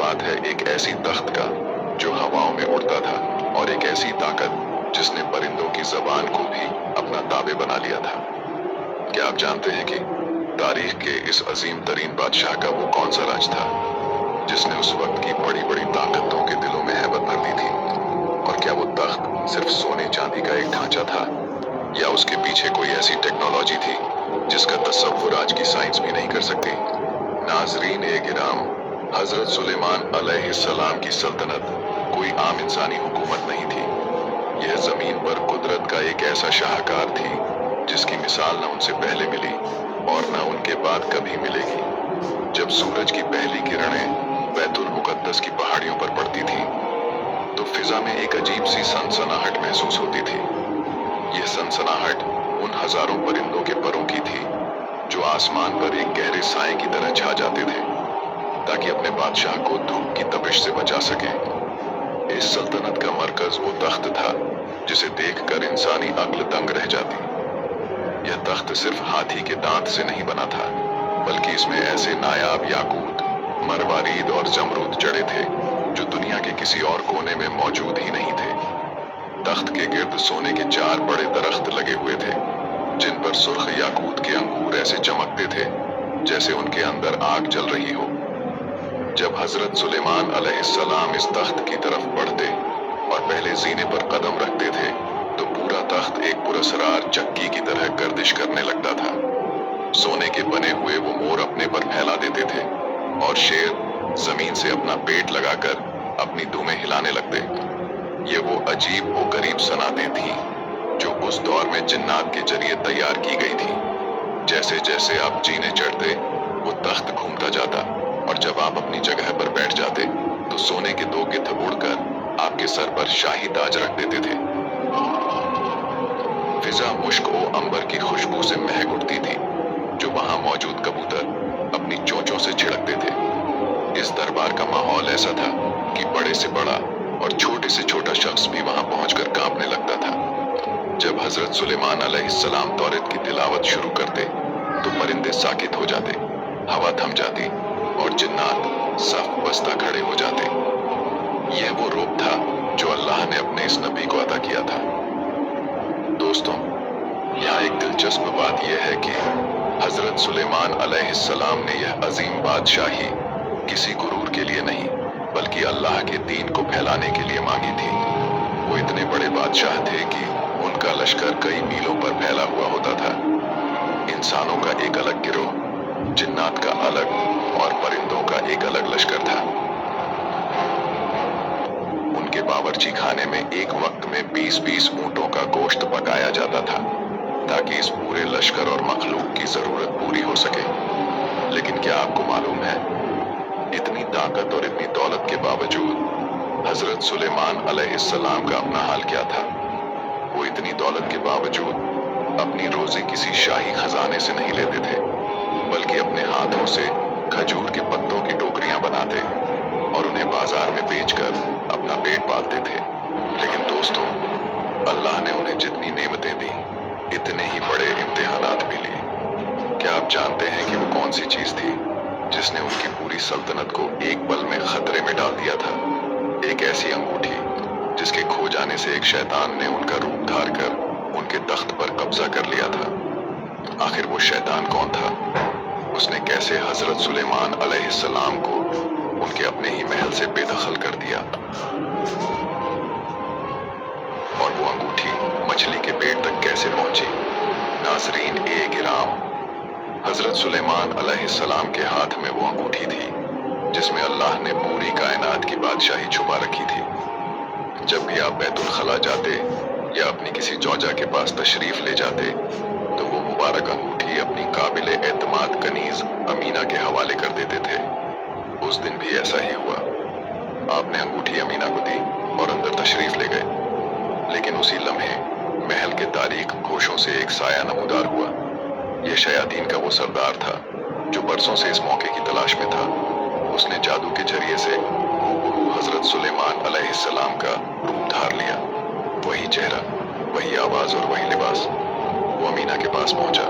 बात है एक ऐसी तख्त का जो हवाओं में उड़ता था, और एक ऐसी ताकत जिसने परिंदों की जबान को भी अपना ताबे बना लिया था। क्या आप जानते हैं कि तारीख के इस अजीम तरीन बादशाह का वो कौन सा राज था जिसने उस वक्त की बड़ी बड़ी ताकतों के दिलों में हैबत भर दी थी? और क्या वो तख्त सिर्फ सोने चांदी का एक ढांचा था, या उसके पीछे कोई ऐसी टेक्नोलॉजी थी जिसका तसव्वुर आज की साइंस भी नहीं कर सकती? नाजरीन ए गिराम, हजरत सुलेमान अलैहिस्सलाम की सल्तनत कोई आम इंसानी हुकूमत नहीं थी। यह जमीन पर कुदरत का एक ऐसा शाहकार थी जिसकी मिसाल न उनसे पहले मिली और न उनके बाद कभी मिलेगी। जब सूरज की पहली किरणें बैतुल मुकद्दस की पहाड़ियों पर पड़ती थी तो फिजा में एक अजीब सी सनसनाहट महसूस होती थी। यह सनसनाहट उन हजारों परिंदों के परों की थी जो आसमान पर एक गहरे साए की तरह छा जाते थे ताकि अपने बादशाह को धूप की तपिश से बचा सके। इस सल्तनत का मरकज वो तख्त था जिसे देखकर इंसानी अक्ल दंग रह जाती। यह तख्त सिर्फ हाथी के दांत से नहीं बना था, बल्कि इसमें ऐसे नायाब याकूत, मरवारीद और जमरूद जड़े थे जो दुनिया के किसी और कोने में मौजूद ही नहीं थे। तख्त के गिर्द सोने के 4 बड़े दरख्त लगे हुए थे जिन पर सुर्ख याकूत के अंगूर ऐसे चमकते थे जैसे उनके अंदर आग जल रही हो। जब हजरत सुलेमान अलैहिस्सलाम इस तख्त की तरफ बढ़ते और पहले जीने पर कदम रखते थे तो पूरा तख्त एक पुरस्रार चक्की की तरह गर्दिश करने लगता था। सोने के बने हुए वो मोर अपने पर फैला देते थे और शेर जमीन से अपना पेट लगाकर अपनी दुमें हिलाने लगते। ये वो अजीब व गरीब सनातें थीं जो उस दौर में जिन्नात के जरिए तैयार की गई थी। जैसे जैसे आप जीने चढ़ते वो तख्त घूमता जाता, और जब आप अपनी जगह पर बैठ जाते तो सोने के 2 गिद्ध उड़कर आपके सर पर शाही ताज रख देते थे। फिजा मुश्क व अंबर की खुशबू से महक उठती थी जो वहां मौजूद कबूतर अपनी चोंचों से छिड़कते थे। इस दरबार का माहौल ऐसा था कि बड़े से बड़ा और छोटे से छोटा शख्स भी वहां पहुंचकर कांपने लगता था। जब हजरत सुलेमान अलैहिस्सलाम तौरात की तिलावत शुरू करते तो परिंदे साकित हो जाते, हवा थम जाती और जिन्नात सफ बस्ता खड़े हो जाते। यह वो रूप था जो अल्लाह ने अपने इस नबी को अता किया था। दोस्तों, यहाँ एक दिलचस्प बात यह है कि हजरत सुलेमान अलैहिस्सलाम ने यह अजीम बादशाही किसी गुरूर के लिए नहीं बल्कि अल्लाह के दीन को फैलाने के लिए मांगी थी। वो इतने बड़े बादशाह थे कि उनका लश्कर कई मीलों पर फैला हुआ होता था। इंसानों का एक अलग गिरोह, जिन्नात का अलग और परिंदों का एक अलग लश्कर था। उनके बावर्ची खाने में एक वक्त में 20-20 ऊंटों का गोश्त पकाया जाता था ताकि इस पूरे लश्कर और मखलूक की जरूरत पूरी हो सके। लेकिन क्या आपको मालूम है, इतनी ताकत और इतनी दौलत के बावजूद हजरत सुलेमान अलैहिस्सलाम का अपना हाल क्या था? वो इतनी दौलत के बावजूद अपनी रोजी किसी शाही खजाने से नहीं लेते थे, बल्कि अपने हाथों से खजूर के पत्तों की टोकरियां बनाते और उन्हें बाजार में बेचकर अपना पेट पालते थे। लेकिन दोस्तों, अल्लाह ने उन्हें जितनी नेमतें दी, इतने ही बड़े इम्तिहानात भी लिए। क्या आप जानते हैं कि वो कौन सी चीज थी जिसने उनकी पूरी सल्तनत को एक पल में खतरे में डाल दिया था? एक ऐसी अंगूठी जिसके खो जाने से एक शैतान ने उनका रूप धार कर उनके तख्त पर कब्जा कर लिया था। आखिर वो शैतान कौन था? उसने कैसे हजरत सुलेमान अलैहिस्सलाम को उनके अपने ही महल से बेदखल कर दिया? और वो अंगूठी मछली के पेट तक कैसे पहुंची? नाजरीन ए गिराम, हजरत सुलेमान अलैहिस्सलाम के हाथ में वो अंगूठी थी जिसमें अल्लाह ने पूरी कायनात की बादशाही छुपा रखी थी। जब भी आप बैतुल खला जाते या अपनी किसी चौजा के पास तशरीफ ले जाते तो वो मुबारक अंगूठी अपनी काबिल एतमाद कनीज अमीना के हवाले कर देते थे। उस दिन भी ऐसा ही हुआ। आपने अंगूठी अमीना को दी और अंदर तशरीफ ले गए। लेकिन उसी लम्हे महल के तारीख गोशों से एक साया नमूदार हुआ। यह शयातीन का वो सरदार था जो बरसों से इस मौके की तलाश में था। उसने जादू के जरिए से हजरत सुलेमान अलैहिस्सलाम का रूप धार लिया। वही चेहरा, वही आवाज और वही लिबास। वो अमीना के पास पहुंचा